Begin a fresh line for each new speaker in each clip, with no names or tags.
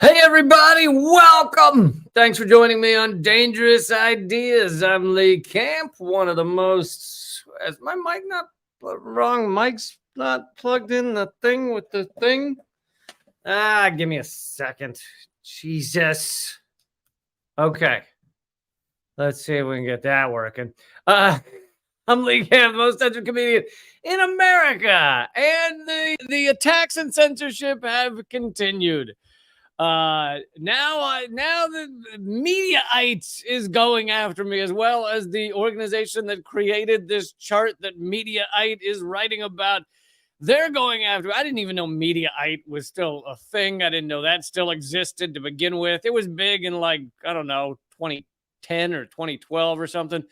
Hey, everybody, welcome. Thanks for joining me on Dangerous Ideas. I'm Lee Camp, one of the most. Is my mic not wrong? Mic's not plugged in the thing with the thing. Give me a second. Jesus. Okay, let's see if we can get that working. Uh, I'm Lee Camp, the most censored comedian in America, and the attacks and censorship have continued. Now the Mediaites is going after me, as well as the organization that created this chart that Mediaite is writing about. They're going after. I didn't even know Mediaite was still a thing. I didn't know that still existed to begin with. It was big in, like, I don't know, 2010 or 2012 or something.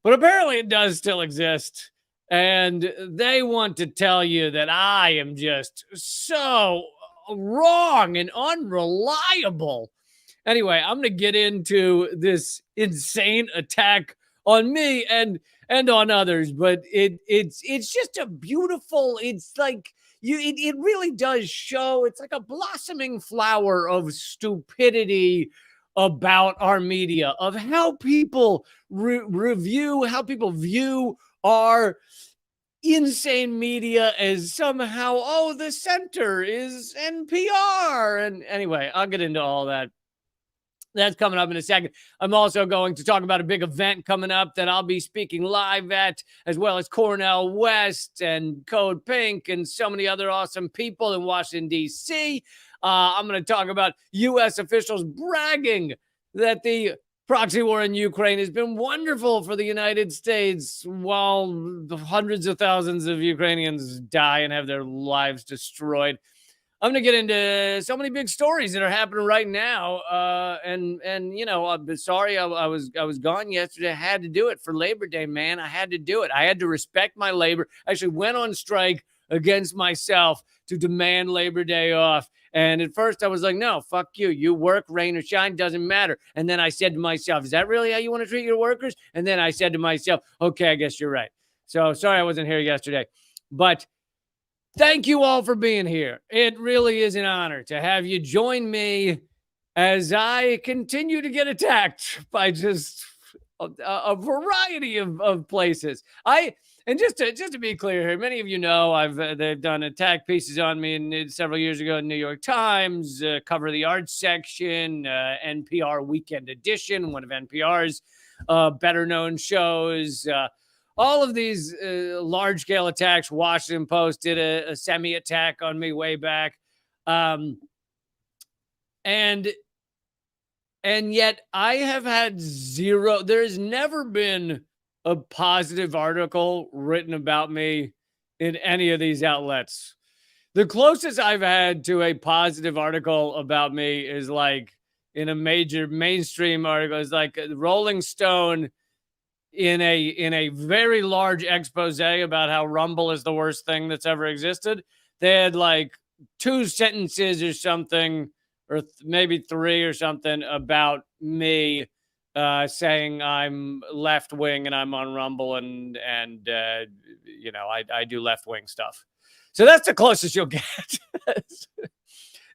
But apparently it does still exist. And they want to tell you that I am just so wrong and unreliable. Anyway, I'm going to get into this insane attack on me and on others, but it's just a beautiful, it's like it really does show. It's like a blossoming flower of stupidity about our media, of how people review, how people view our insane media as somehow, oh, the center is NPR. And anyway, I'll get into all that. That's coming up in a second. I'm also going to talk about a big event coming up that I'll be speaking live at, as well as Cornel West and Code Pink and so many other awesome people in Washington, D.C. I'm going to talk about U.S. officials bragging that the proxy war in Ukraine has been wonderful for the United States, while hundreds of thousands of Ukrainians die and have their lives destroyed. I'm going to get into so many big stories that are happening right now. And you know, I'm sorry I was gone yesterday. I had to do it for Labor Day, man. I had to do it. I had to respect my labor. I actually went on strike against myself to demand Labor Day off. And at first I was like, no, fuck you. You work, rain or shine, doesn't matter. And then I said to myself, is that really how you want to treat your workers? And then I said to myself, okay, I guess you're right. So sorry I wasn't here yesterday. But thank you all for being here. It really is an honor to have you join me as I continue to get attacked by just a variety of places. And just to be clear here, many of you know they've done attack pieces on me several years ago in New York Times, Cover the Arts section, NPR Weekend Edition, one of NPR's better known shows. All of these large scale attacks. Washington Post did a semi attack on me way back. And yet I have had zero. There's never been a positive article written about me in any of these outlets. The closest I've had to a positive article about me is like in a major mainstream article. It's like Rolling Stone in a very large expose about how Rumble is the worst thing that's ever existed. They had like 2 sentences or something, or maybe 3 or something about me, saying I'm left wing and I'm on Rumble and you know, I do left wing stuff. So that's the closest you'll get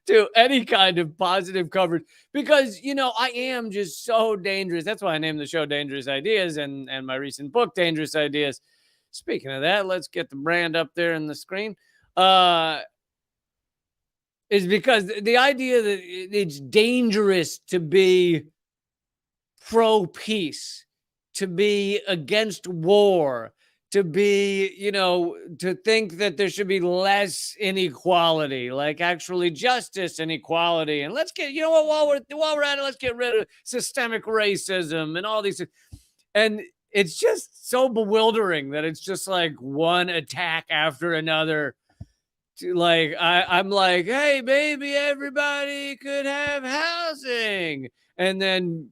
to any kind of positive coverage, because, you know, I am just so dangerous. That's why I named the show Dangerous Ideas, and my recent book, Dangerous Ideas. Speaking of that, let's get the brand up there in the screen. Is because the idea that it's dangerous to be pro peace, to be against war, to be, you know, to think that there should be less inequality, like actually justice and equality. And let's get, you know what, while we're at it, let's get rid of systemic racism and all these. And it's just so bewildering that it's just like one attack after another. Like I'm like, hey, baby, everybody could have housing. And then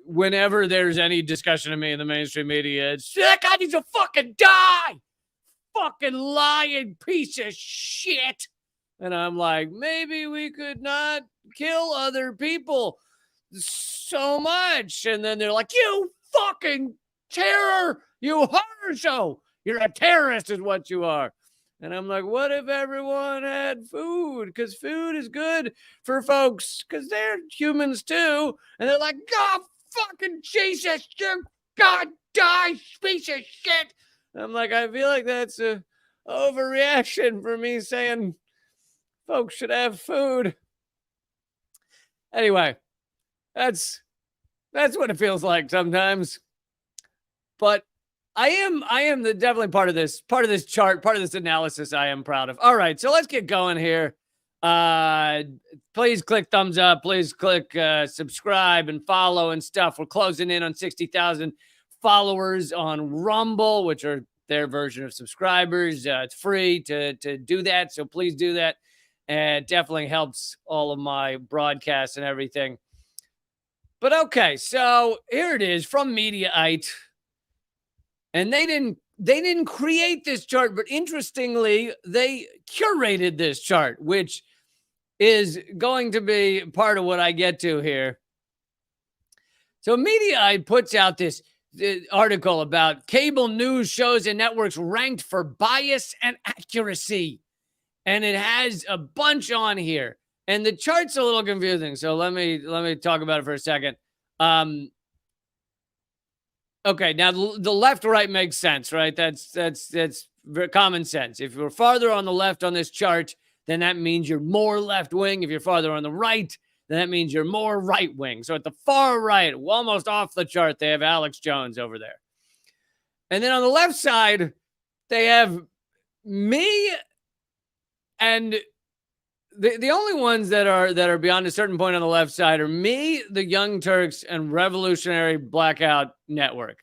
whenever there's any discussion of me in the mainstream media, it's that guy needs to fucking die. Fucking lying piece of shit. And I'm like, maybe we could not kill other people so much. And then they're like, you fucking terror, you horror show. You're a terrorist is what you are. And I'm like, what if everyone had food? Because food is good for folks because they're humans too. And they're like, oh, fucking Jesus, you God die, piece of shit. I'm like, I feel like that's a overreaction for me saying folks should have food. Anyway, that's what it feels like sometimes. But I am definitely part of this chart, part of this analysis I am proud of. All right, so let's get going here. Please click thumbs up, please click subscribe and follow and stuff. We're closing in on 60,000 followers on Rumble, which are their version of subscribers. It's free to do that, so please do that. And it definitely helps all of my broadcasts and everything. But okay, so here it is from Mediaite. And they didn't create this chart, but interestingly, they curated this chart, which is going to be part of what I get to here. So Mediaite puts out this article about cable news shows and networks ranked for bias and accuracy. And it has a bunch on here. And the chart's a little confusing. So let me talk about it for a second. Okay, now the left-right makes sense, right? That's common sense. If you're farther on the left on this chart, then that means you're more left-wing. If you're farther on the right, then that means you're more right-wing. So at the far right, almost off the chart, they have Alex Jones over there. And then on the left side, they have me, and the only ones that are beyond a certain point on the left side are me, the Young Turks, and Revolutionary Blackout Network.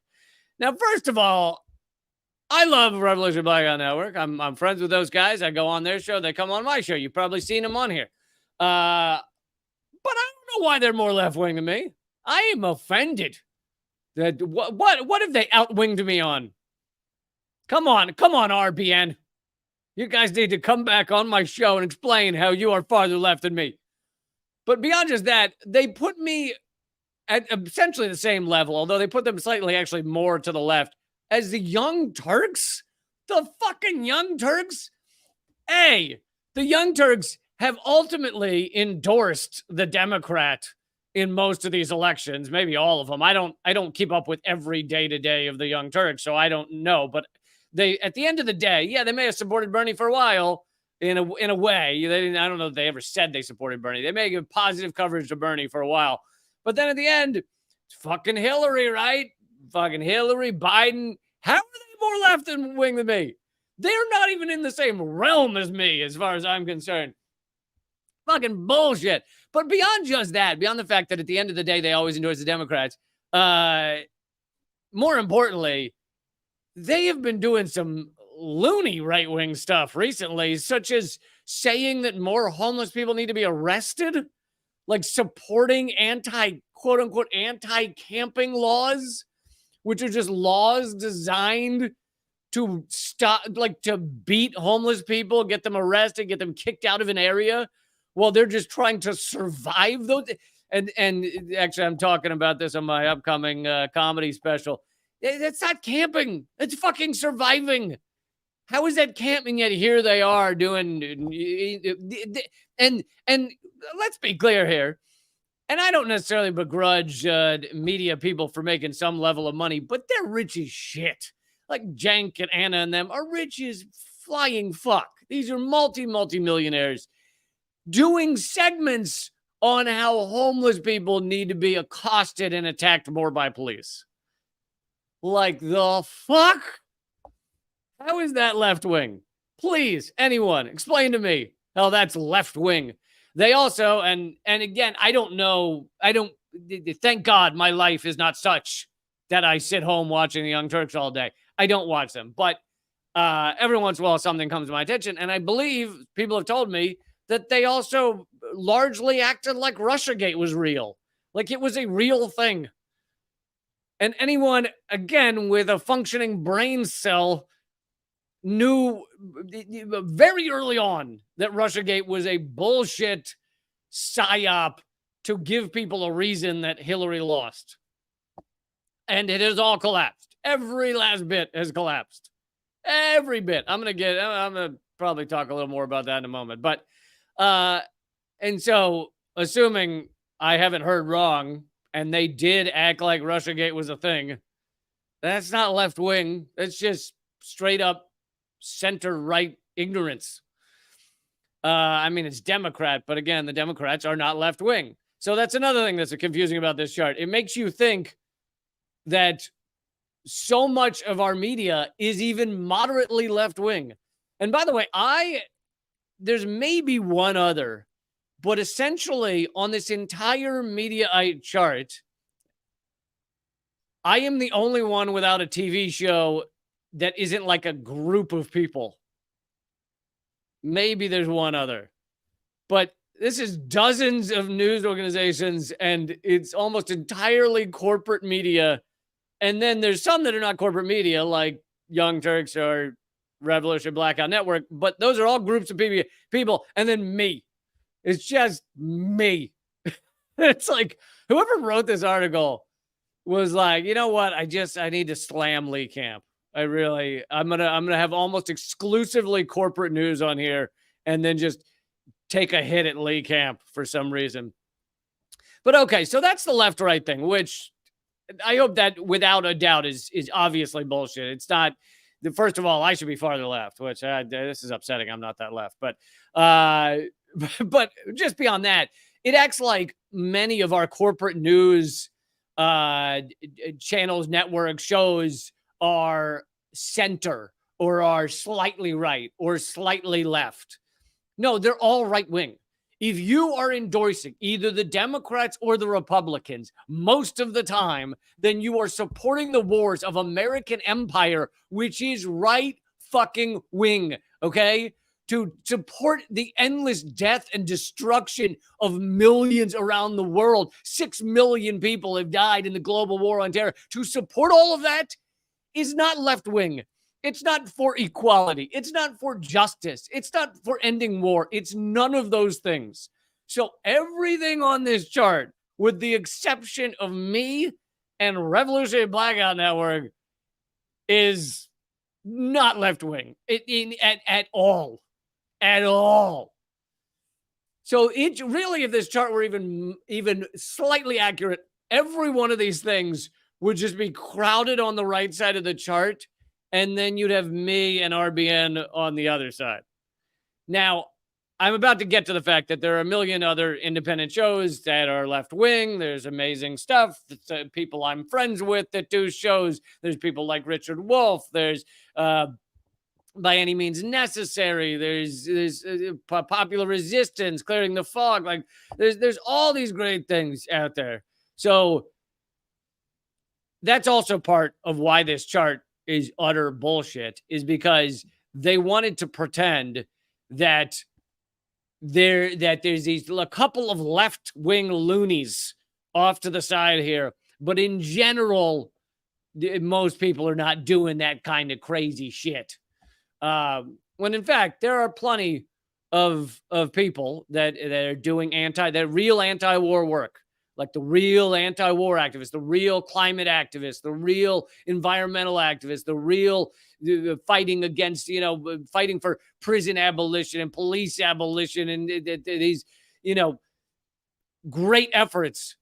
Now, first of all, I love Revolutionary Blackout Network. I'm friends with those guys. I go on their show. They come on my show. You've probably seen them on here. But I don't know why they're more left-wing than me. I am offended. That what have they outwinged me on? Come on, RBN. You guys need to come back on my show and explain how you are farther left than me. But beyond just that, they put me at essentially the same level, although they put them slightly actually more to the left, as the Young Turks. The fucking Young Turks? The Young Turks have ultimately endorsed the Democrat in most of these elections, maybe all of them. I don't keep up with every day-to-day of the Young Turks, so I don't know, but they, at the end of the day, yeah, they may have supported Bernie for a while in a way. They didn't, I don't know if they ever said they supported Bernie. They may give positive coverage to Bernie for a while. But then at the end, it's fucking Hillary, right? Fucking Hillary, Biden. How are they more left wing than me? They're not even in the same realm as me, as far as I'm concerned. Fucking bullshit. But beyond just that, beyond the fact that at the end of the day, they always endorse the Democrats, more importantly, they have been doing some loony right-wing stuff recently, such as saying that more homeless people need to be arrested, like supporting quote-unquote anti-camping laws, which are just laws designed to stop, like to beat homeless people, get them arrested, get them kicked out of an area while they're just trying to survive those. And actually, I'm talking about this on my upcoming comedy special. That's not camping. It's fucking surviving. How is that camping? Yet here they are doing, and let's be clear here. And I don't necessarily begrudge media people for making some level of money, but they're rich as shit. Like Cenk and Anna and them are rich as flying fuck. These are multi-millionaires doing segments on how homeless people need to be accosted and attacked more by police. Like the fuck? How is that left wing? Please, anyone, explain to me how that's left wing. They also, and again, I don't know. Thank God my life is not such that I sit home watching the Young Turks all day. I don't watch them, but every once in a while something comes to my attention. And I believe people have told me that they also largely acted like Russiagate was real. Like it was a real thing. And anyone, again, with a functioning brain cell knew very early on that Russiagate was a bullshit psyop to give people a reason that Hillary lost. And it has all collapsed. Every last bit has collapsed. Every bit. I'm gonna probably talk a little more about that in a moment. But uh and so assuming I haven't heard wrong and they did act like Russiagate was a thing, that's not left wing. That's just straight up center right ignorance. I mean, it's Democrat, but again, the Democrats are not left wing. So that's another thing that's confusing about this chart. It makes you think that so much of our media is even moderately left wing. And by the way, there's maybe one other, but essentially on this entire Mediaite chart, I am the only one without a TV show that isn't like a group of people. Maybe there's one other, but this is dozens of news organizations and it's almost entirely corporate media. And then there's some that are not corporate media, like Young Turks or Revolution Blackout Network, but those are all groups of people. And then me. It's just me. It's like whoever wrote this article was like, you know what? I need to slam Lee Camp. I'm gonna have almost exclusively corporate news on here and then just take a hit at Lee Camp for some reason. But okay, so that's the left-right thing, which I hope that without a doubt is obviously bullshit. It's not. First of all, I should be farther left, which this is upsetting. I'm not that left, but just beyond that, it acts like many of our corporate news channels, networks, shows are center or are slightly right or slightly left. No, they're all right wing. If you are endorsing either the Democrats or the Republicans most of the time, then you are supporting the wars of American empire, which is right fucking wing, okay? To support the endless death and destruction of millions around the world. 6 million people have died in the global war on terror. To support all of that is not left wing. It's not for equality. It's not for justice. It's not for ending war. It's none of those things. So everything on this chart, with the exception of me and Revolutionary Blackout Network, is not left wing at all. At all. So it really, if this chart were even slightly accurate, every one of these things would just be crowded on the right side of the chart. And then you'd have me and RBN on the other side. Now, I'm about to get to the fact that there are a million other independent shows that are left wing. There's amazing stuff. People I'm friends with that do shows. There's people like Richard Wolff. There's By Any Means Necessary. There's Popular Resistance, Clearing the Fog. Like there's all these great things out there. So that's also part of why this chart is utter bullshit, is because they wanted to pretend that there's a couple of left-wing loonies off to the side here, but in general, most people are not doing that kind of crazy shit. When in fact, there are plenty of people that are doing real anti-war work. Like the real anti-war activists, the real climate activists, the real environmental activists, the real fighting against, fighting for prison abolition and police abolition and these, great efforts.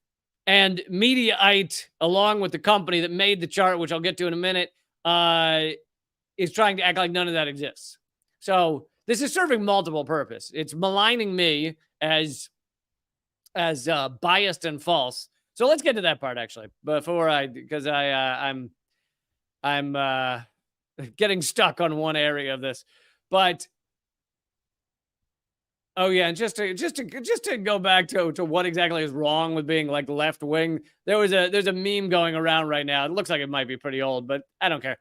And Mediaite, along with the company that made the chart, which I'll get to in a minute, is trying to act like none of that exists. So this is serving multiple purposes. It's maligning me as biased and false. So let's get to that part actually because I'm getting stuck on one area of this. But oh yeah, and just to go back to what exactly is wrong with being like left wing. There's a meme going around right now. It looks like it might be pretty old, but I don't care.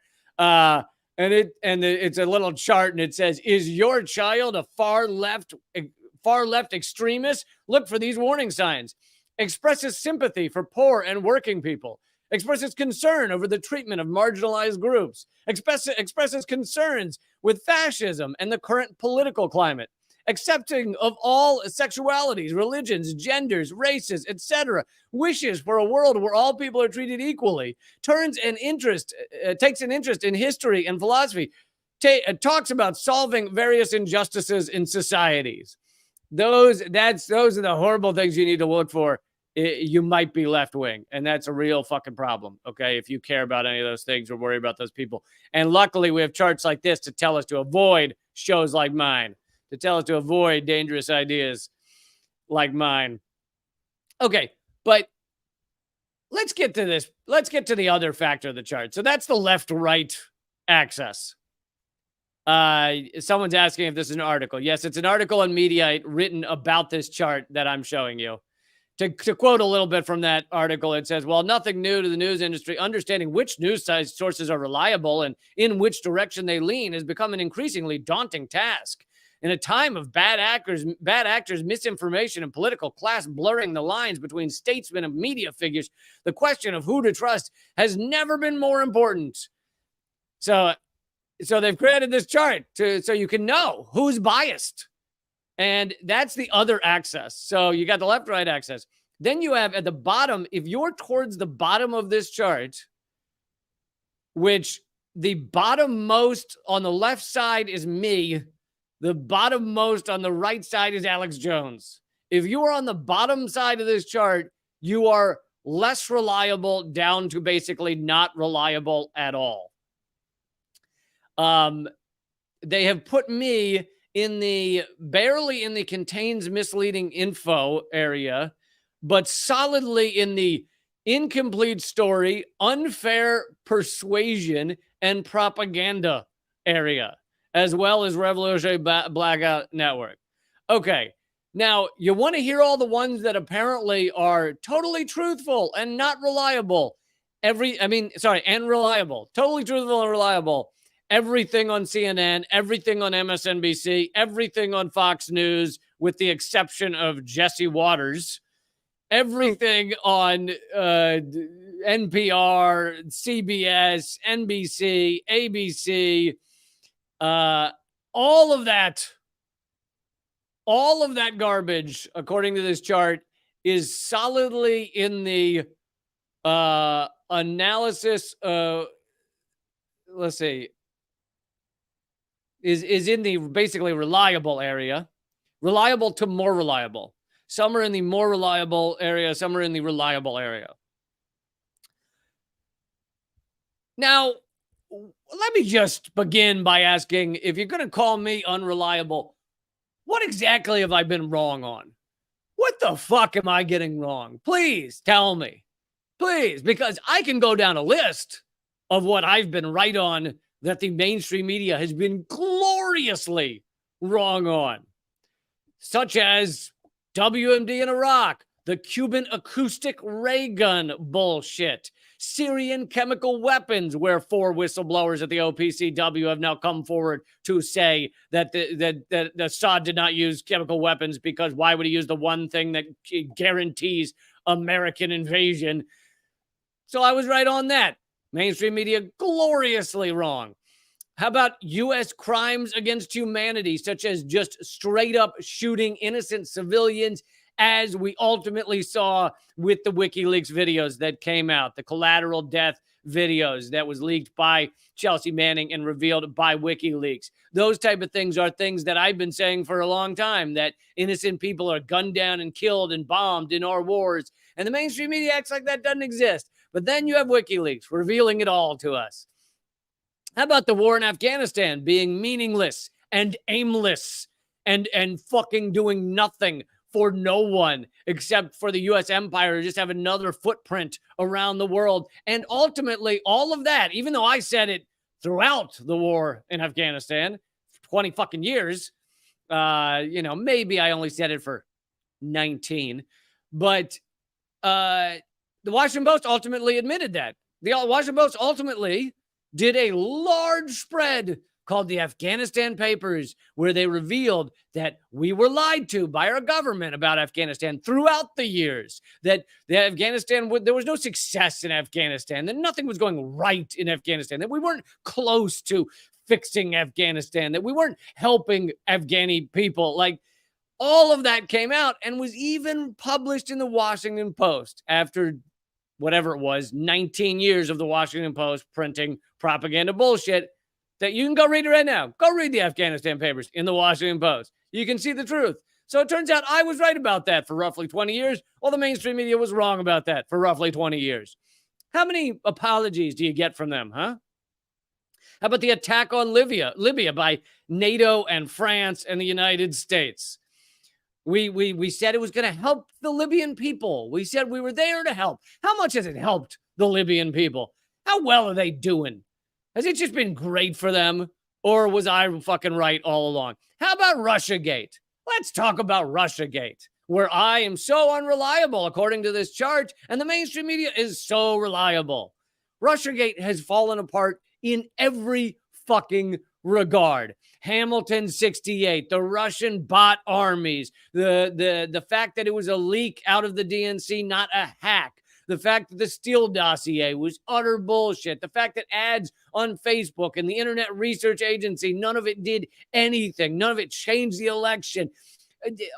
It's a little chart and it says, "Is your child a far left extremist? Look for these warning signs. Expresses sympathy for poor and working people. Expresses concern over the treatment of marginalized groups. Expresses concerns with fascism and the current political climate. Accepting of all sexualities, religions, genders, races, etc. Wishes for a world where all people are treated equally. Takes an interest in history and philosophy." talks about solving various injustices in societies. Those are the horrible things you need to look for. You might be left wing, and that's a real fucking problem. Okay, if you care about any of those things or worry about those people, and luckily we have charts like this to tell us to avoid shows like mine, to tell us to avoid dangerous ideas like mine. Okay, but let's get to this. Let's get to the other factor of the chart. So that's the left-right axis. Someone's asking if this is an article. Yes, it's an article on Mediaite written about this chart that I'm showing you. To quote a little bit from that article, it says, "While nothing new to the news industry, understanding which news sources are reliable and in which direction they lean has become an increasingly daunting task. In a time of bad actors, misinformation, and political class blurring the lines between statesmen and media figures, the question of who to trust has never been more important." So they've created this chart so you can know who's biased. And that's the other axis. So you got the left-right axis. Then you have at the bottom, if you're towards the bottom of this chart, which the bottom most on the left side is me, the bottom most on the right side is Alex Jones. If you are on the bottom side of this chart, you are less reliable down to basically not reliable at all. They have put me barely in the contains misleading info area, but solidly in the incomplete story, unfair persuasion, and propaganda area, as well as Revolutionary Blackout Network. Okay, now you want to hear all the ones that apparently are totally truthful and not reliable. And reliable. Totally truthful and reliable. Everything on CNN, everything on MSNBC, everything on Fox News, with the exception of Jesse Waters, everything on NPR, CBS, NBC, ABC, all of that garbage, according to this chart, is solidly in the analysis. Let's see. Is in the basically reliable area, reliable to more reliable. Some are in the more reliable area, some are in the reliable area. Now, let me just begin by asking, if you're going to call me unreliable, what exactly have I been wrong on? What the fuck am I getting wrong? Please tell me. Please, because I can go down a list of what I've been right on that the mainstream media has been gloriously wrong on, such as WMD in Iraq, the Cuban acoustic ray gun bullshit, Syrian chemical weapons, where 4 whistleblowers at the OPCW have now come forward to say that the Assad did not use chemical weapons because why would he use the one thing that guarantees American invasion? So I was right on that. Mainstream media gloriously wrong. How about U.S. crimes against humanity, such as just straight up shooting innocent civilians, as we ultimately saw with the WikiLeaks videos that came out, the collateral death videos that was leaked by Chelsea Manning and revealed by WikiLeaks. Those type of things are things that I've been saying for a long time, that innocent people are gunned down and killed and bombed in our wars. And the mainstream media acts like that doesn't exist. But then you have WikiLeaks revealing it all to us. How about the war in Afghanistan being meaningless and aimless and fucking doing nothing for no one except for the U.S. empire to just have another footprint around the world? And ultimately, all of that, even though I said it throughout the war in Afghanistan, 20 fucking years, maybe I only said it for 19, but the Washington Post ultimately admitted that. The Washington Post ultimately did a large spread called the Afghanistan Papers, where they revealed that we were lied to by our government about Afghanistan throughout the years, that there was no success in Afghanistan, that nothing was going right in Afghanistan, that we weren't close to fixing Afghanistan, that we weren't helping Afghani people. Like, all of that came out and was even published in the Washington Post after whatever it was, 19 years of the Washington Post printing propaganda bullshit. that you can go read it right now. Go read the Afghanistan papers in the Washington Post. You can see the truth. So it turns out I was right about that for roughly 20 years, while the mainstream media was wrong about that for roughly 20 years. How many apologies do you get from them, huh? How about the attack on Libya by NATO and France and the United States? We said it was going to help the Libyan people. We said we were there to help. How much has it helped the Libyan people? How well are they doing? Has it just been great for them? Or was I fucking right all along? How about Russiagate? Let's talk about Russiagate, where I am so unreliable, according to this chart, and the mainstream media is so reliable. Russiagate has fallen apart in every fucking regard. Hamilton 68, the Russian bot armies, the fact that it was a leak out of the DNC, not a hack. The fact that the Steele dossier was utter bullshit. The fact that ads on Facebook and the Internet Research Agency, none of it did anything. None of it changed the election.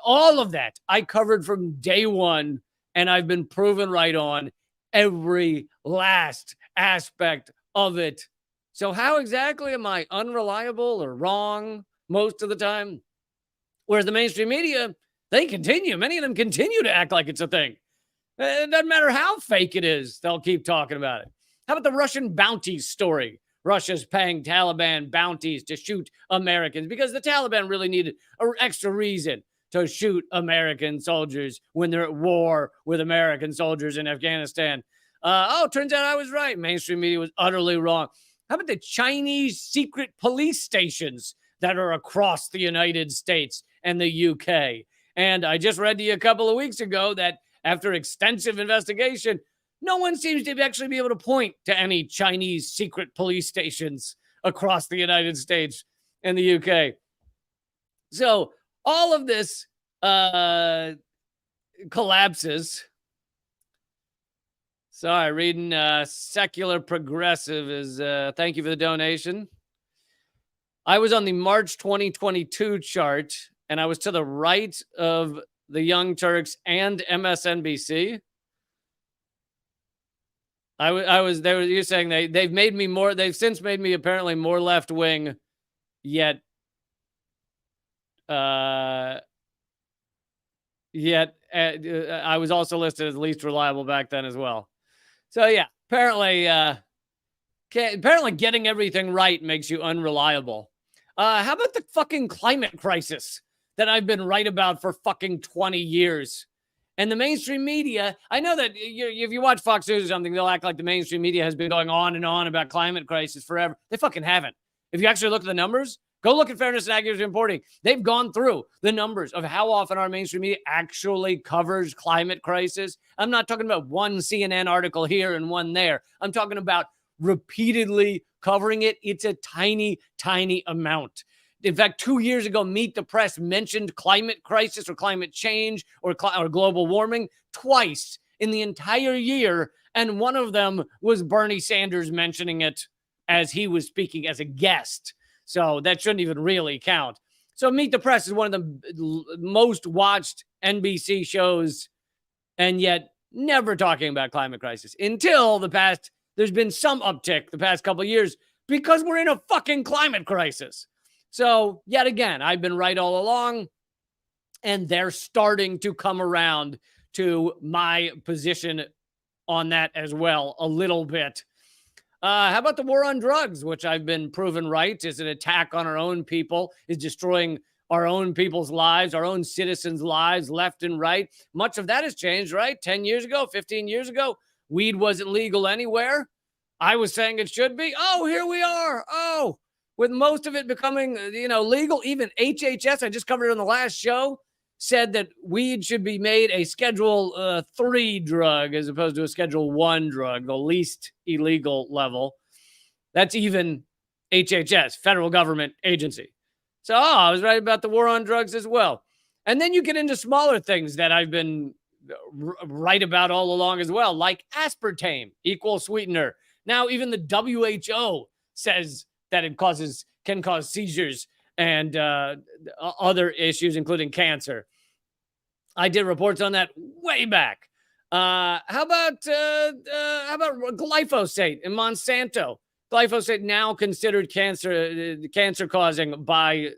All of that I covered from day one, and I've been proven right on every last aspect of it. So how exactly am I unreliable or wrong most of the time? Whereas the mainstream media, they continue. Many of them continue to act like it's a thing. It doesn't matter how fake it is. They'll keep talking about it. How about the Russian bounties story? Russia's paying Taliban bounties to shoot Americans because the Taliban really needed an extra reason to shoot American soldiers when they're at war with American soldiers in Afghanistan. Turns out I was right. Mainstream media was utterly wrong. How about the Chinese secret police stations that are across the United States and the UK? And I just read to you a couple of weeks ago that after extensive investigation, no one seems to actually be able to point to any Chinese secret police stations across the United States and the UK. So all of this collapses. Sorry, reading Secular Progressive is thank you for the donation. I was on the March 2022 chart, and I was to the right of the Young Turks and MSNBC. I was there. You're saying they've made me more. They've since made me apparently more left wing. Yet I was also listed as least reliable back then as well. So yeah, apparently getting everything right makes you unreliable. How about the fucking climate crisis that I've been right about for fucking 20 years? And the mainstream media, I know that if you watch Fox News or something, they'll act like the mainstream media has been going on and on about climate crisis forever. They fucking haven't. If you actually look at the numbers, go look at Fairness and Accuracy Reporting. They've gone through the numbers of how often our mainstream media actually covers climate crisis. I'm not talking about one CNN article here and one there. I'm talking about repeatedly covering it. It's a tiny, tiny amount. In fact, 2 years ago, Meet the Press mentioned climate crisis or climate change or global warming twice in the entire year. And one of them was Bernie Sanders mentioning it as he was speaking as a guest. So that shouldn't even really count. So Meet the Press is one of the most watched NBC shows, and yet never talking about climate crisis until there's been some uptick the past couple of years because we're in a fucking climate crisis. So yet again, I've been right all along, and they're starting to come around to my position on that as well a little bit. How about the war on drugs, which I've been proven right is an attack on our own people, is destroying our own people's lives, our own citizens' lives, left and right. Much of that has changed, right? 10 years ago, 15 years ago, weed wasn't legal anywhere. I was saying it should be. Oh, here we are. Oh, with most of it becoming, legal. Even HHS, I just covered it on the last show, said that weed should be made a Schedule 3 drug as opposed to a Schedule 1 drug, the least illegal level. That's even HHS, federal government agency. So I was right about the war on drugs as well. And then you get into smaller things that I've been right about all along as well, like aspartame, equal sweetener. Now even the WHO says that it can cause seizures and other issues, including cancer. I did reports on that way back. How about glyphosate and Monsanto? Glyphosate now considered cancer causing by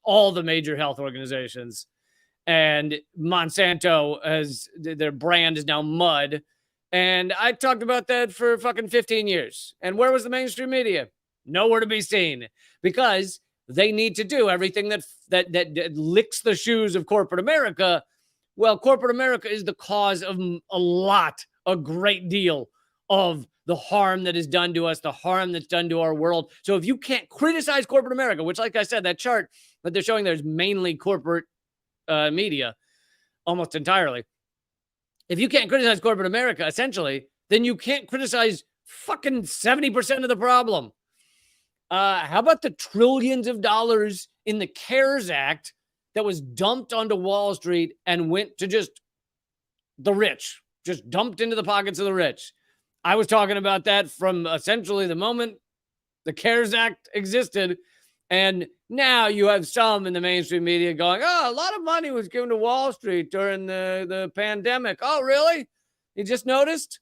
all the major health organizations. And Monsanto their brand is now mud. And I talked about that for fucking 15 years. And where was the mainstream media? Nowhere to be seen, because they need to do everything that licks the shoes of corporate America. Well, corporate America is the cause of a great deal of the harm that is done to us, the harm that's done to our world. So if you can't criticize corporate America, which, like I said, that chart that they're showing there's mainly corporate media, almost entirely. If you can't criticize corporate America, essentially, then you can't criticize fucking 70% of the problem. How about the trillions of dollars in the CARES Act that was dumped onto Wall Street and went to just the rich, just dumped into the pockets of the rich? I was talking about that from essentially the moment the CARES Act existed. And now you have some in the mainstream media going, oh, a lot of money was given to Wall Street during the pandemic. Oh, really? You just noticed?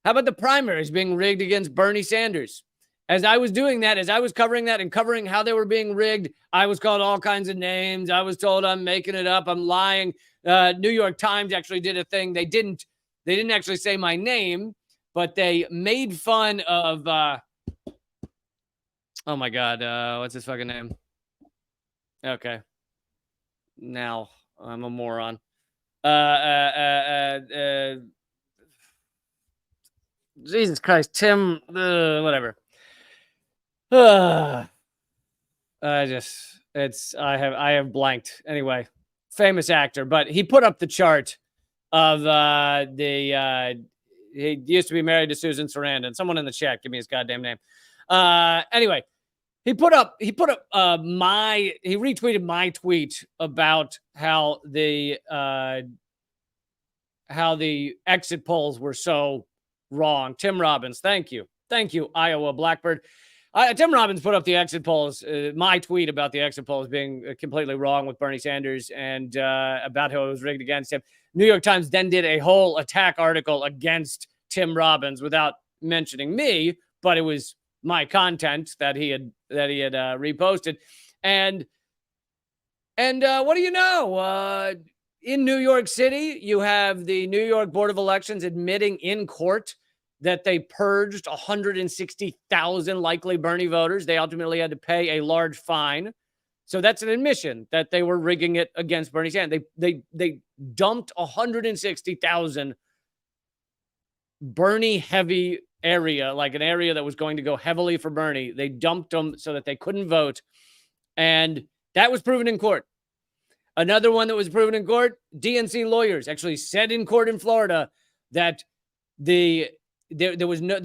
How about the primaries being rigged against Bernie Sanders? As I was doing that, as I was covering that and covering how they were being rigged, I was called all kinds of names. I was told I'm making it up. I'm lying. New York Times actually did a thing. They didn't actually say my name, but they made fun of, oh my God, what's his fucking name? Okay. Now I'm a moron. Jesus Christ, Tim, whatever. I have blanked. Anyway, famous actor, but he put up the chart of he used to be married to Susan Sarandon. Someone in the chat, give me his goddamn name. Anyway, he retweeted my tweet about how the exit polls were so wrong. Tim Robbins, thank you, Iowa Blackbird. Tim Robbins put up the exit polls, my tweet about the exit polls being completely wrong with Bernie Sanders and about how it was rigged against him. New York Times then did a whole attack article against Tim Robbins without mentioning me, but it was my content that he had reposted. And what do you know? In New York City, you have the New York Board of Elections admitting in court that they purged 160,000 likely Bernie voters. They ultimately had to pay a large fine. So that's an admission that they were rigging it against Bernie Sanders. They dumped 160,000 Bernie heavy area, like an area that was going to go heavily for Bernie. They dumped them so that they couldn't vote. And that was proven in court. Another one that was proven in court, DNC lawyers actually said in court in Florida that there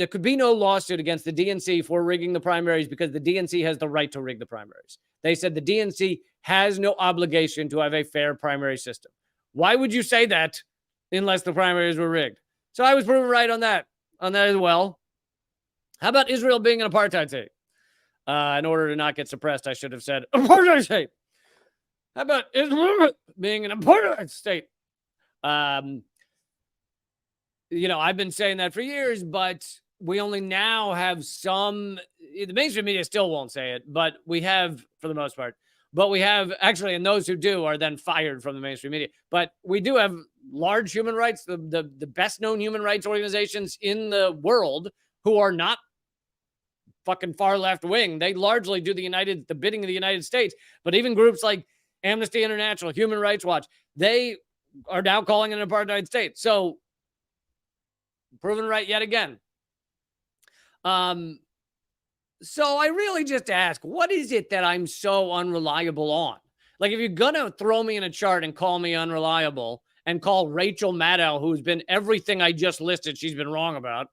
could be no lawsuit against the DNC for rigging the primaries because the DNC has the right to rig the primaries. They said the DNC has no obligation to have a fair primary system. Why would you say that unless the primaries were rigged? So I was proven right on that as well. How about Israel being an apartheid state? In order to not get suppressed, I should have said apartheid state. How about Israel being an apartheid state? I've been saying that for years, but we only now have some. The mainstream media still won't say it, but we have, for the most part. But we have actually, and those who do are then fired from the mainstream media. But we do have large human rights, the best known human rights organizations in the world who are not fucking far left wing. They largely do the bidding of the United States. But even groups like Amnesty International, Human Rights Watch, they are now calling it an apartheid state. So proven right yet again. So I really just ask, what is it that I'm so unreliable on? Like, if you're going to throw me in a chart and call me unreliable and call Rachel Maddow, who's been everything I just listed, she's been wrong about,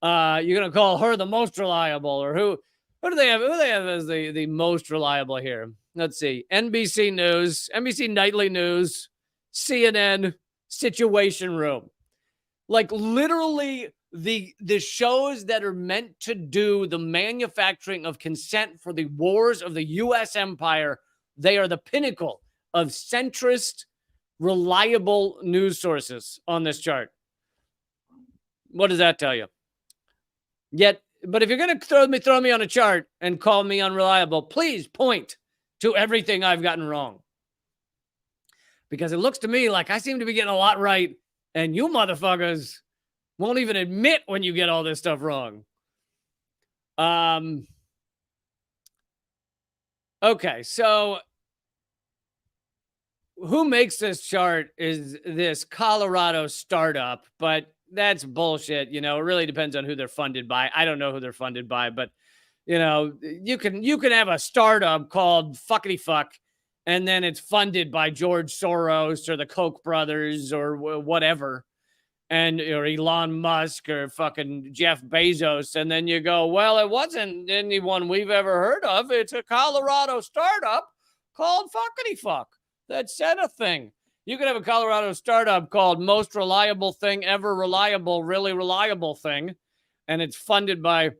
you're going to call her the most reliable, or who do they have? Who do they have as the most reliable here? Let's see. NBC News, NBC Nightly News, CNN, Situation Room. Like, literally the shows that are meant to do the manufacturing of consent for the wars of the U.S. empire, they are the pinnacle of centrist, reliable news sources on this chart. What does that tell you? Yet But if you're going to throw me on a chart and call me unreliable, please point to everything I've gotten wrong. Because it looks to me like I seem to be getting a lot right, and you motherfuckers won't even admit when you get all this stuff wrong. Okay, so who makes this chart is this Colorado startup, but that's bullshit. You know, it really depends on who they're funded by. I don't know who they're funded by, but you know, you can have a startup called Fuckity Fuck, and then it's funded by George Soros or the Koch brothers or whatever, and or Elon Musk or fucking Jeff Bezos, and then you go, well, it wasn't anyone we've ever heard of. It's a Colorado startup called Fuckity Fuck that said a thing. You could have a Colorado startup called Most Reliable Thing Ever Reliable, Really Reliable Thing, and it's funded by,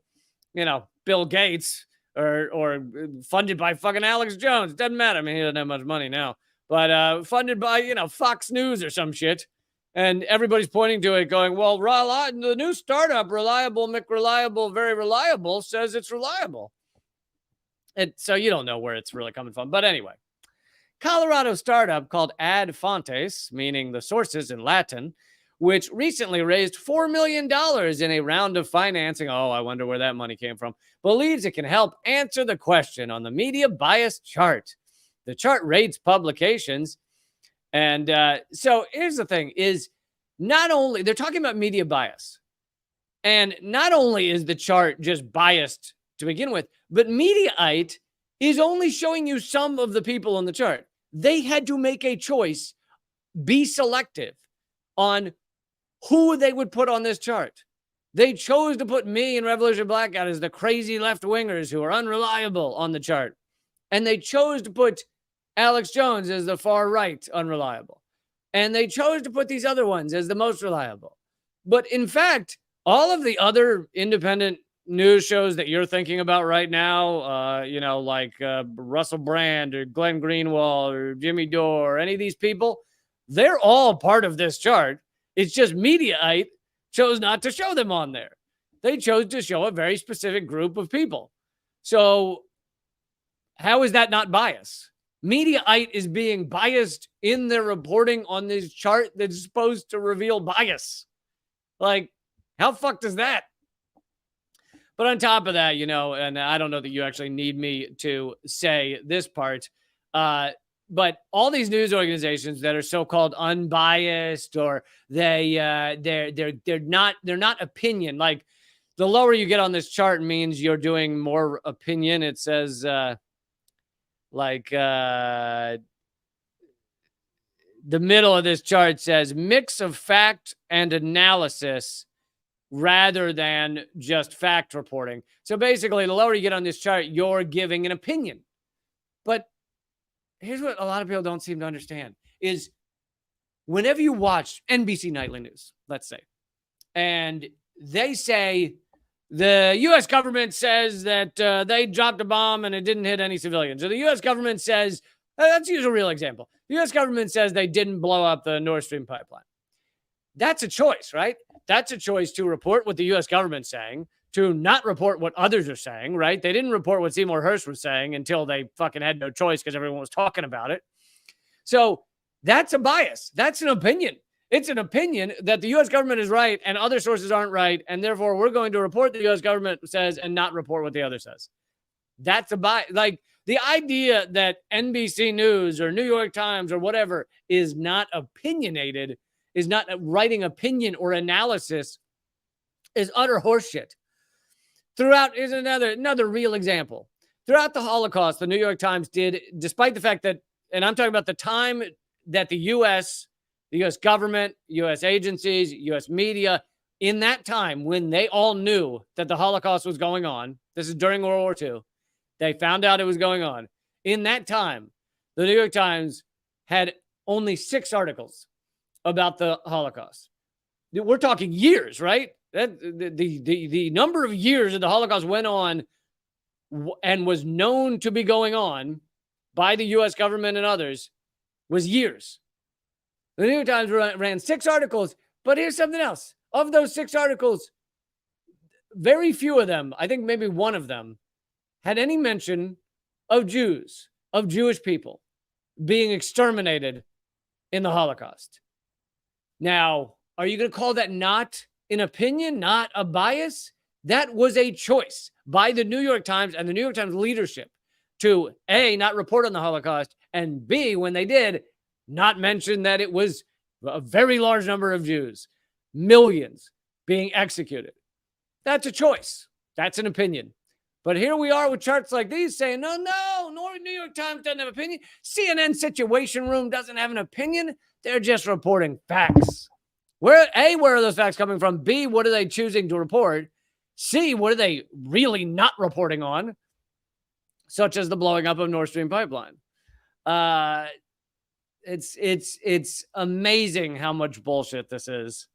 you know, Bill Gates or funded by fucking Alex Jones. It doesn't matter. I mean, he doesn't have much money now, but funded by, you know, Fox News or some shit. And everybody's pointing to it going, well, the new startup, Reliable McReliable, Very Reliable, says it's reliable. And so you don't know where it's really coming from. But anyway, Colorado startup called Ad Fontes, meaning the sources in Latin, which recently raised $4 million in a round of financing. Oh, I wonder where that money came from. Believes it can help answer the question on the media bias chart. The chart rates publications. And so here's the thing is not only they're talking about media bias, and not only is the chart just biased to begin with, but Mediaite is only showing you some of the people on the chart. They had to make a choice, be selective on who they would put on this chart. They chose to put me and Revolution Blackout as the crazy left-wingers who are unreliable on the chart. And they chose to put Alex Jones as the far right unreliable. And they chose to put these other ones as the most reliable. But in fact, all of the other independent news shows that you're thinking about right now, you know, like Russell Brand or Glenn Greenwald or Jimmy Dore or any of these people, they're all part of this chart. It's just Mediaite chose not to show them on there. They chose to show a very specific group of people. So how is that not bias? Mediaite is being biased in their reporting on this chart that's supposed to reveal bias. Like, how fucked is that? But on top of that, you know, and I don't know that you actually need me to say this part, but all these news organizations that are so-called unbiased or they're not opinion. Like the lower you get on this chart means you're doing more opinion. It says the middle of this chart says mix of fact and analysis rather than just fact reporting. So basically, the lower you get on this chart, you're giving an opinion. But here's what a lot of people don't seem to understand is whenever you watch NBC Nightly News, let's say, and they say the U.S. government says that they dropped a bomb and it didn't hit any civilians. Or the U.S. government says, let's use a real example. The U.S. government says they didn't blow up the Nord Stream pipeline. That's a choice, right? That's a choice to report what the U.S. government's saying, to not report what others are saying, right? They didn't report what Seymour Hersh was saying until they fucking had no choice because everyone was talking about it. So that's a bias. That's an opinion. It's an opinion that the U.S. government is right and other sources aren't right, and therefore we're going to report the U.S. government says and not report what the other says. That's a bias. Like the idea that NBC News or New York Times or whatever is not opinionated, is not writing opinion or analysis, is utter horseshit. Throughout, is another real example. Throughout the Holocaust, the New York Times did, despite the fact that, and I'm talking about the time that the U.S. government, U.S. agencies, U.S. media, in that time when they all knew that the Holocaust was going on, this is during World War II, they found out it was going on. In that time, the New York Times had only 6 articles about the Holocaust. We're talking years, right? That the number of years that the Holocaust went on and was known to be going on by the U.S. government and others was years. The New York Times ran 6 articles, but here's something else. Of those 6 articles, very few of them, I think maybe one of them, had any mention of Jews, of Jewish people being exterminated in the Holocaust. Now, are you going to call that not an opinion, not a bias? That was a choice by the New York Times and the New York Times leadership to A, not report on the Holocaust, and B, when they did, not mention that it was a very large number of Jews, millions being executed. That's a choice. That's an opinion. But here we are with charts like these saying, no, New York Times doesn't have an opinion. CNN Situation Room doesn't have an opinion. They're just reporting facts. Where are those facts coming from? B, what are they choosing to report? C, what are they really not reporting on? Such as the blowing up of Nord Stream pipeline. It's amazing how much bullshit this is.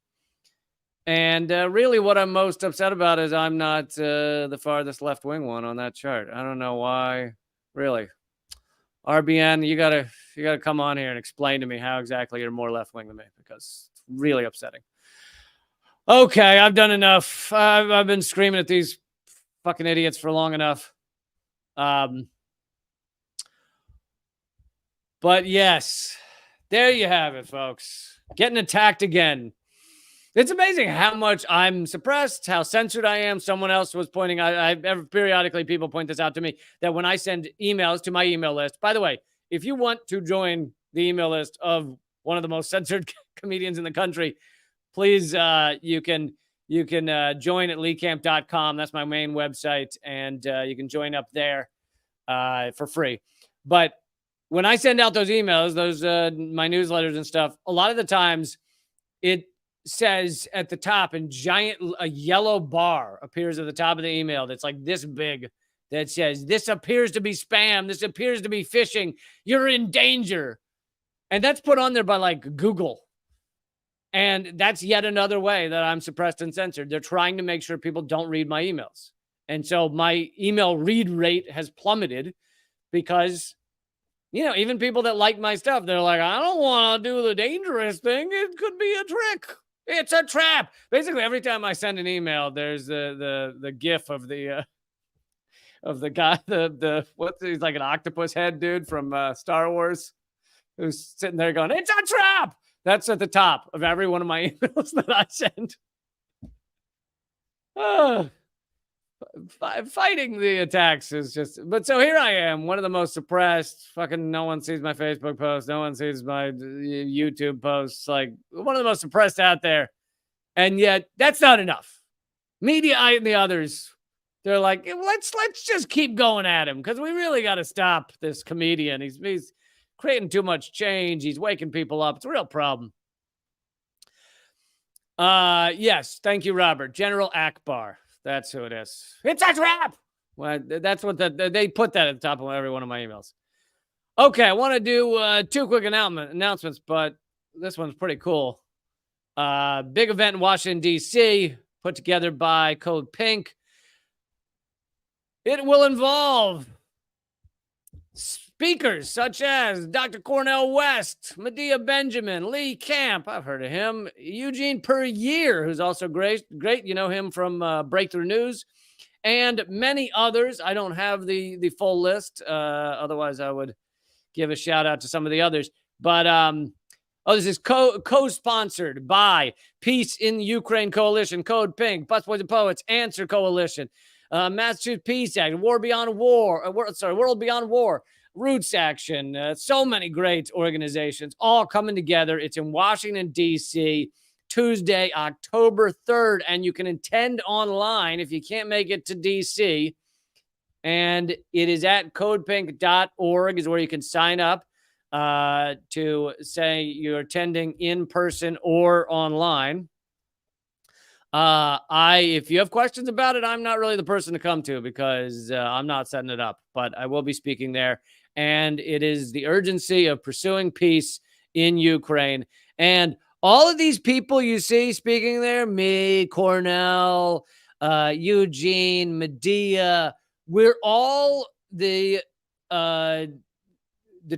And really what I'm most upset about is I'm not the farthest left-wing one on that chart. I don't know why. Really. RBN, you gotta come on here and explain to me how exactly you're more left-wing than me, because it's really upsetting. Okay, I've done enough. I've been screaming at these fucking idiots for long enough. But yes, there you have it, folks. Getting attacked again. It's amazing how much I'm suppressed, how censored I am. Someone else was pointing out, periodically people point this out to me, that when I send emails to my email list, by the way, if you want to join the email list of one of the most censored comedians in the country, please, you can join at leecamp.com. That's my main website, and you can join up there for free. But when I send out those emails, my newsletters and stuff, a lot of the times it says at the top in a yellow bar appears at the top of the email that's like this big, that says, this appears to be spam. This appears to be phishing. You're in danger. And that's put on there by like Google. And that's yet another way that I'm suppressed and censored. They're trying to make sure people don't read my emails. And so my email read rate has plummeted because, even people that like my stuff, they're like, I don't want to do the dangerous thing. It could be a trick. It's a trap. Basically, every time I send an email, there's the gif of the guy, he's like an octopus head dude from Star Wars, who's sitting there going, it's a trap. That's at the top of every one of my emails that I send. Fighting the attacks is just, but so here I am, one of the most suppressed. Fucking no one sees my Facebook posts, no one sees my YouTube posts, like one of the most suppressed out there. And yet that's not enough. Mediaite and the others, they're like, let's just keep going at him, because we really got to stop this comedian. He's creating too much change. He's waking people up. It's a real problem. Yes, thank you, Robert. General Akbar. That's who it is. It's a trap. Well, that's what they put that at the top of every one of my emails. Okay, I want to do 2 quick announcements, but this one's pretty cool. Big event in Washington, D.C., put together by Code Pink. It will involve speakers such as Dr. Cornel West, Medea Benjamin, Lee Camp, I've heard of him, Eugene Puryear, who's also great. You know him from Breakthrough News, and many others. I don't have the full list. Otherwise, I would give a shout out to some of the others. But this is co-sponsored by Peace in Ukraine Coalition, Code Pink, Busboys and Poets, Answer Coalition, Massachusetts Peace Act, World Beyond War, Roots Action, so many great organizations all coming together. It's in Washington, D.C., Tuesday, October 3rd, and you can attend online if you can't make it to D.C., and it is at codepink.org is where you can sign up to say you're attending in person or online. If you have questions about it, I'm not really the person to come to, because I'm not setting it up, but I will be speaking there. And it is the urgency of pursuing peace in Ukraine. And all of these people you see speaking there, me, Cornel, Eugene, Medea, we're all the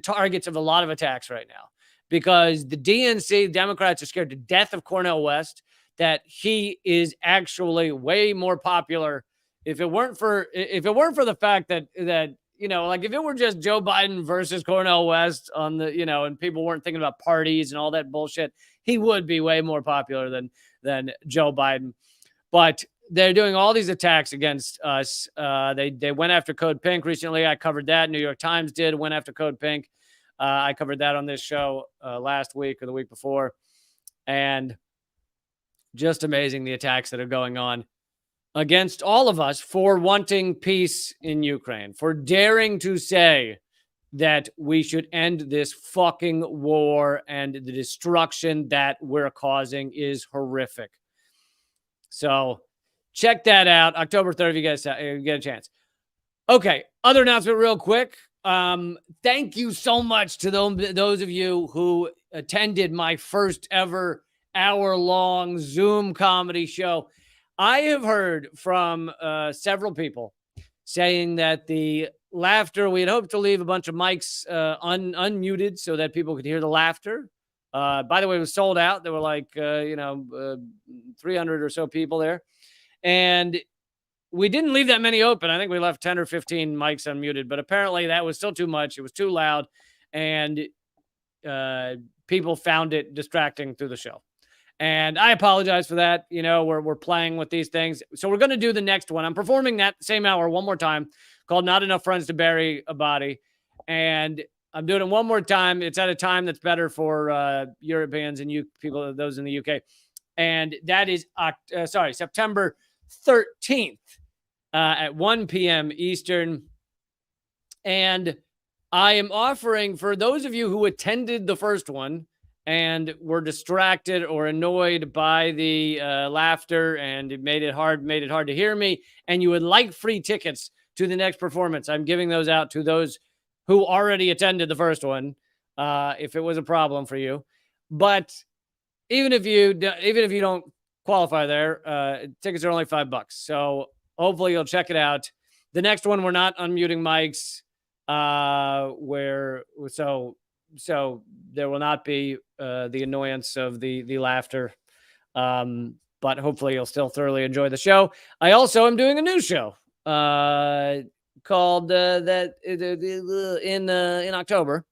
targets of a lot of attacks right now, because the DNC, Democrats, are scared to death of Cornel West. that he is actually way more popular. If it weren't for the fact that like if it were just Joe Biden versus Cornel West on the, and people weren't thinking about parties and all that bullshit, he would be way more popular than Joe Biden. But they're doing all these attacks against us. They went after Code Pink recently. I covered that. New York Times went after Code Pink. I covered that on this show last week or the week before. And just amazing, the attacks that are going on against all of us for wanting peace in Ukraine, for daring to say that we should end this fucking war, and the destruction that we're causing is horrific. So check that out. October 3rd, if you guys get a chance. Okay, other announcement real quick. Thank you so much to those of you who attended my first ever hour-long Zoom comedy show. I have heard from several people saying that the laughter, we had hoped to leave a bunch of mics unmuted so that people could hear the laughter. By the way, it was sold out. There were like, 300 or so people there. And we didn't leave that many open. I think we left 10 or 15 mics unmuted, but apparently that was still too much. It was too loud, and people found it distracting through the show. And I apologize for that. We're playing with these things. So we're going to do the next one. I'm performing that same hour one more time, called Not Enough Friends to Bury a Body. And I'm doing it one more time. It's at a time that's better for Europeans and you people, those in the UK. And that is, September 13th at 1 p.m. Eastern. And I am offering, for those of you who attended the first one and were distracted or annoyed by the laughter, and it made it hard to hear me, and you would like free tickets to the next performance, I'm giving those out to those who already attended the first one, if it was a problem for you. But even if you don't qualify there, tickets are only $5. So hopefully you'll check it out. The next one, we're not unmuting mics, so there will not be the annoyance of the laughter. But hopefully you'll still thoroughly enjoy the show. I also am doing a new show called in October.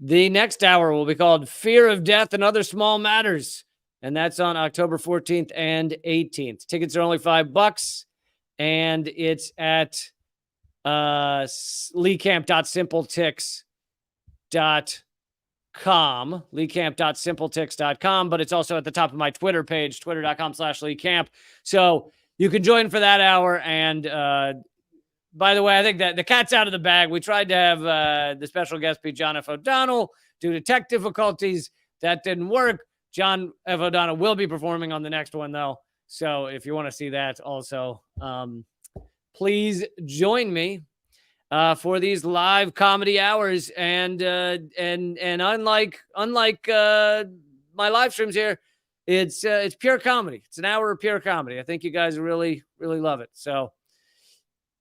The next hour will be called Fear of Death and Other Small Matters. And that's on October 14th and 18th. Tickets are only $5. And it's at leecamp.simpletix.com. leecamp.simpletix.com. But it's also at the top of my Twitter page, twitter.com/leecamp. So you can join for that hour. And by the way, I think that the cat's out of the bag. We tried to have the special guest be John F. O'Donnell due to tech difficulties. That didn't work. John F. O'Donnell will be performing on the next one, though. So if you want to see that also, please join me for these live comedy hours. And unlike my live streams here, it's pure comedy. It's an hour of pure comedy. I think you guys really, really love it. So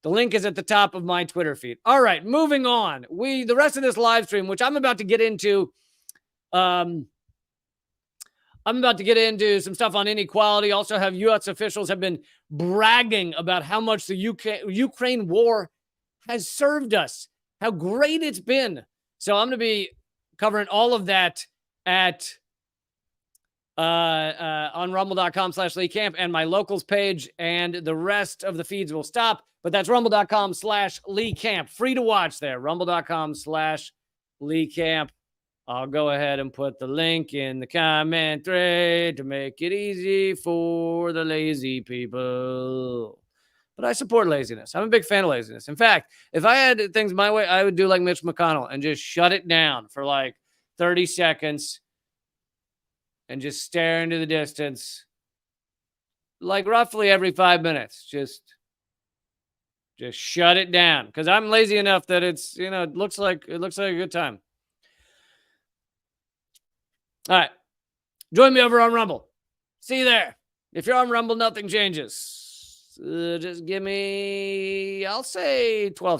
the link is at the top of my Twitter feed. All right, moving on. The rest of this live stream, which I'm about to get into, I'm about to get into some stuff on inequality. Also have U.S. officials have been bragging about how much the Ukraine war has served us, how great it's been. So I'm going to be covering all of that at on rumble.com/LeeCamp and my locals page, and the rest of the feeds will stop. But that's rumble.com/LeeCamp. Free to watch there. Rumble.com/LeeCamp. I'll go ahead and put the link in the comment thread to make it easy for the lazy people. But I support laziness. I'm a big fan of laziness. In fact, if I had things my way, I would do like Mitch McConnell and just shut it down for like 30 seconds and just stare into the distance, like roughly every 5 minutes. Just shut it down, because I'm lazy enough that it's, it looks like a good time. All right. Join me over on Rumble. See you there. If you're on Rumble, nothing changes. Just give me, I'll say 12